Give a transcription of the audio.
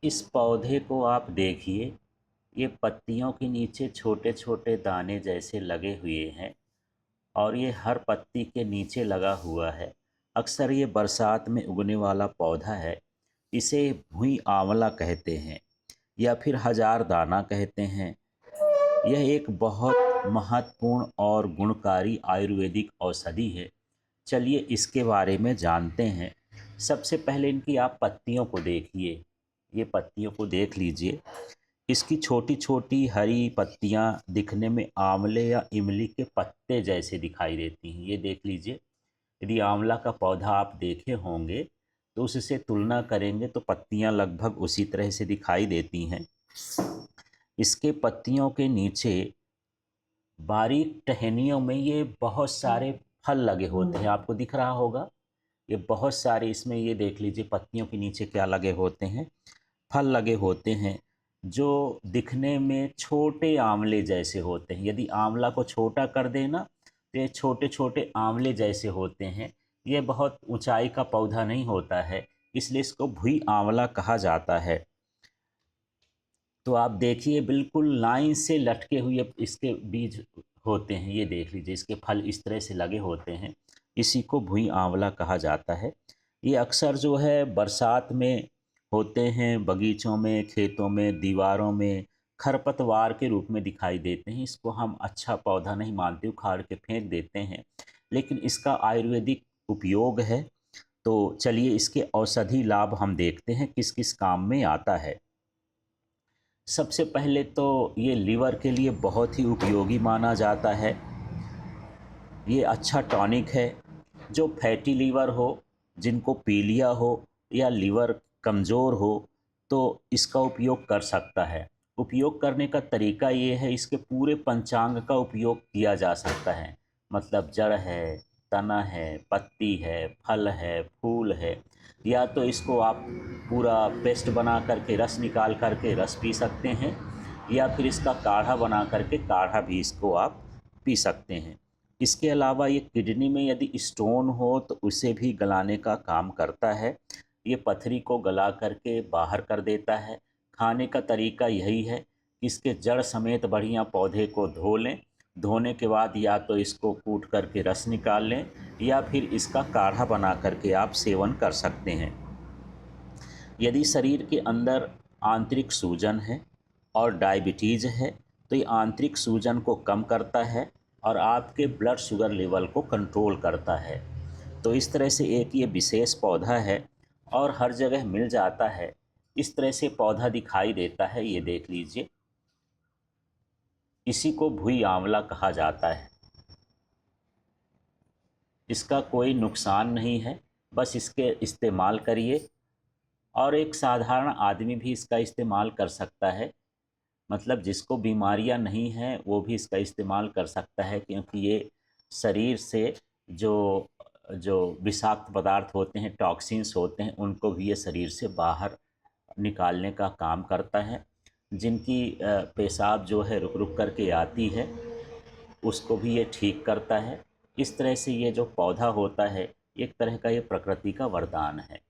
इस पौधे को आप देखिए, ये पत्तियों के नीचे छोटे छोटे दाने जैसे लगे हुए हैं और ये हर पत्ती के नीचे लगा हुआ है। अक्सर ये बरसात में उगने वाला पौधा है। इसे भुई आंवला कहते हैं या फिर हजार दाना कहते हैं। यह एक बहुत महत्वपूर्ण और गुणकारी आयुर्वेदिक औषधि है। चलिए इसके बारे में जानते हैं। सबसे पहले इनकी आप पत्तियों को देखिए। ये पत्तियों को देख लीजिए। इसकी छोटी छोटी हरी पत्तियां दिखने में आंवले या इमली के पत्ते जैसे दिखाई देती हैं। ये देख लीजिए। यदि आंवला का पौधा आप देखे होंगे तो उससे तुलना करेंगे तो पत्तियां लगभग उसी तरह से दिखाई देती हैं। इसके पत्तियों के नीचे बारीक टहनियों में ये बहुत सारे फल लगे होते हैं। आपको दिख रहा होगा, ये बहुत सारे इसमें, ये देख लीजिए पत्तियों के नीचे क्या लगे होते हैं, फल लगे होते हैं जो दिखने में छोटे आंवले जैसे होते हैं। यदि आंवला को छोटा कर देना तो ये छोटे छोटे आंवले जैसे होते हैं। ये बहुत ऊंचाई का पौधा नहीं होता है, इसलिए इसको भुई आंवला कहा जाता है। तो आप देखिए बिल्कुल लाइन से लटके हुए इसके बीज होते हैं। ये देख लीजिए, इसके फल इस तरह से लगे होते हैं। इसी को भुई आंवला कहा जाता है। ये अक्सर जो है बरसात में होते हैं, बगीचों में, खेतों में, दीवारों में खरपतवार के रूप में दिखाई देते हैं। इसको हम अच्छा पौधा नहीं मानते, उखाड़ के फेंक देते हैं, लेकिन इसका आयुर्वेदिक उपयोग है। तो चलिए इसके औषधि लाभ हम देखते हैं किस किस काम में आता है। सबसे पहले तो ये लीवर के लिए बहुत ही उपयोगी माना जाता है। ये अच्छा टॉनिक है। जो फैटी लीवर हो, जिनको पीलिया हो या लीवर कमज़ोर हो, तो इसका उपयोग कर सकता है। उपयोग करने का तरीका ये है, इसके पूरे पंचांग का उपयोग किया जा सकता है। मतलब जड़ है, तना है, पत्ती है, फल है, फूल है। या तो इसको आप पूरा पेस्ट बना करके रस निकाल करके रस पी सकते हैं, या फिर इसका काढ़ा बना करके काढ़ा भी इसको आप पी सकते हैं। इसके अलावा ये किडनी में यदि स्टोन हो तो उसे भी गलाने का काम करता है। ये पथरी को गला करके बाहर कर देता है। खाने का तरीका यही है कि इसके जड़ समेत बढ़िया पौधे को धो लें। धोने के बाद या तो इसको कूट करके रस निकाल लें, या फिर इसका काढ़ा बना करके आप सेवन कर सकते हैं। यदि शरीर के अंदर आंतरिक सूजन है और डायबिटीज़ है तो ये आंतरिक सूजन को कम करता है और आपके ब्लड शुगर लेवल को कंट्रोल करता है। तो इस तरह से एक ये विशेष पौधा है और हर जगह मिल जाता है। इस तरह से पौधा दिखाई देता है, ये देख लीजिए। इसी को भुई आंवला कहा जाता है। इसका कोई नुकसान नहीं है, बस इसके इस्तेमाल करिए। और एक साधारण आदमी भी इसका इस्तेमाल कर सकता है। मतलब जिसको बीमारियां नहीं हैं वो भी इसका इस्तेमाल कर सकता है, क्योंकि ये शरीर से जो जो विषाक्त पदार्थ होते हैं, टॉक्सिन्स होते हैं, उनको भी ये शरीर से बाहर निकालने का काम करता है। जिनकी पेशाब जो है रुक रुक करके आती है, उसको भी ये ठीक करता है। इस तरह से ये जो पौधा होता है, एक तरह का ये प्रकृति का वरदान है।